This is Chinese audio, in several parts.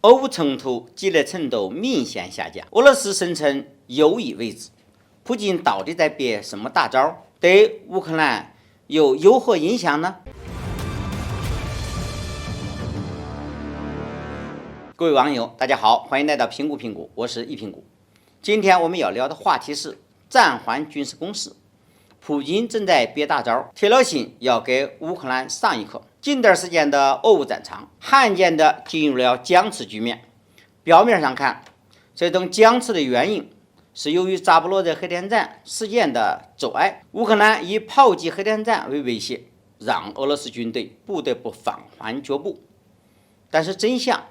俄乌冲突激烈程度明显下降，俄罗斯声称有意为之。普京到底在憋什么大招？对乌克兰又有何影响呢？各位网友，大家好，欢迎来到评估，我是易评估。今天我们要聊的话题是暂缓军事攻势。普京正在憋大招，铁了心要给乌克兰上一课。近段时间的俄乌战场罕见地进入了僵持局面。表面上看，这种僵持的原因是由于扎波罗热核电站事件的阻碍，乌克兰以炮击核电站为威胁，让俄罗斯军队不得不放缓脚步。但是真相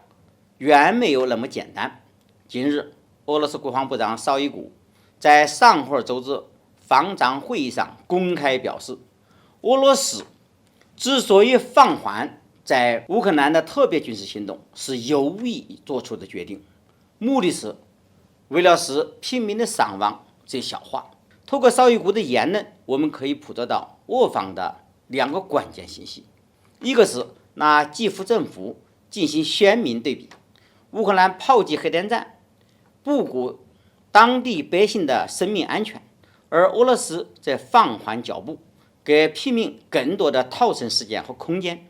远没有那么简单。近日，俄罗斯国防部长绍伊古在上回周日防长会议上公开表示，俄罗斯之所以放缓在乌克兰的特别军事行动，是有意做出的决定，目的是为了使平民的伤亡最小化。透过绍伊古的言论，我们可以捕捉到俄方的两个关键信息：一个是拿基辅政府进行鲜明对比，乌克兰炮击核电站，不顾当地百姓的生命安全，而俄罗斯在放缓脚步，给平民更多的逃生时间和空间。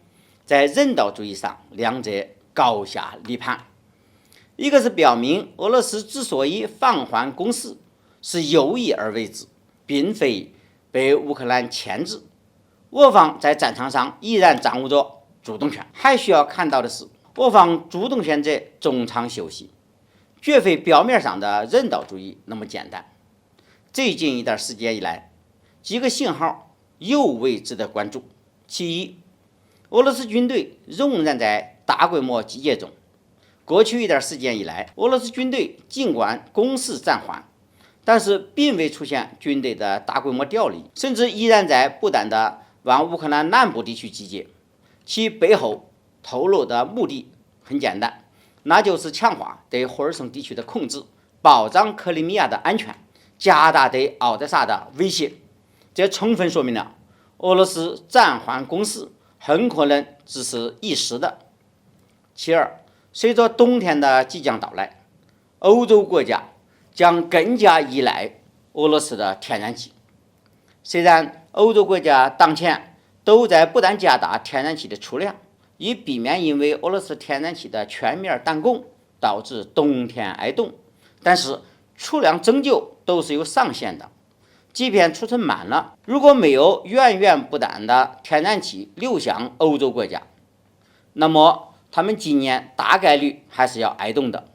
在人道主义上，两者高下立判。一个是表明俄罗斯之所以放缓攻势是有意而为之，并非被乌克兰牵制。俄方在战场上依然掌握着主动权。还需要看到的是，俄方主动选择中场休息，绝非表面上的人道主义那么简单。最近一段时间以来，几个信号尤为值得关注。其一，俄罗斯军队仍然在大规模集结中。过去一段时间以来，俄罗斯军队尽管攻势暂缓，但是并未出现军队的大规模调离，甚至依然在不断的往乌克兰南部地区集结。其背后透露的目的很简单，那就是强化对赫尔松地区的控制，保障克里米亚的安全，加大对敖德萨的威胁。这充分说明了俄罗斯暂缓攻势很可能只是一时的。其二，随着冬天的即将到来，欧洲国家将更加依赖俄罗斯的天然气。虽然欧洲国家当前都在不断加大天然气的储量，以避免因为俄罗斯天然气的全面断供导致冬天挨冻，但是储量终究都是有上限的。即便储存满了，如果没有源源不断的天然气流向欧洲国家，那么他们今年大概率还是要挨冻的。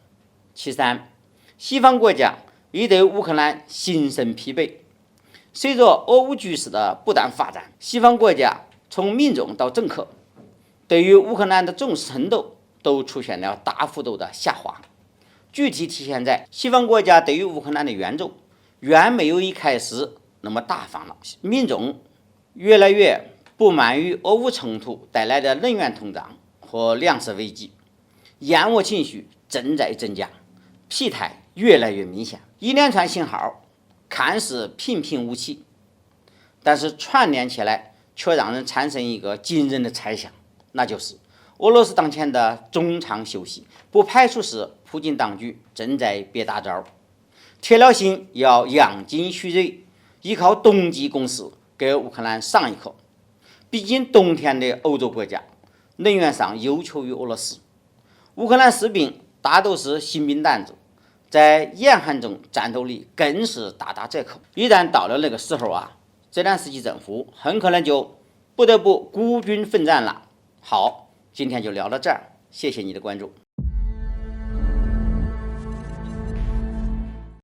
其三，西方国家已对乌克兰心生疲惫。随着俄乌局势的不断发展，西方国家从民众到政客对于乌克兰的重视程度都出现了大幅度的下滑。具体体现在西方国家对于乌克兰的援助远没有一开始那么大方了，民众越来越不满于俄乌冲突带来的能源通胀和粮食危机，厌恶情绪正在增加，疲态越来越明显。一连串信号看似平平无奇，但是串联起来却让人产生一个惊人的猜想，那就是俄罗斯当前的中场休息不排除是普京当局正在憋大招，铁了心要养精蓄锐，依靠冬季攻势给乌克兰上一课。毕竟冬天的欧洲国家能源上有求于俄罗斯，乌克兰士兵大都是新兵蛋子，在严寒中战斗力更是大打折扣。一旦到了那个时候泽连斯基政府很可能就不得不孤军奋战了。好，今天就聊到这儿，谢谢你的关注。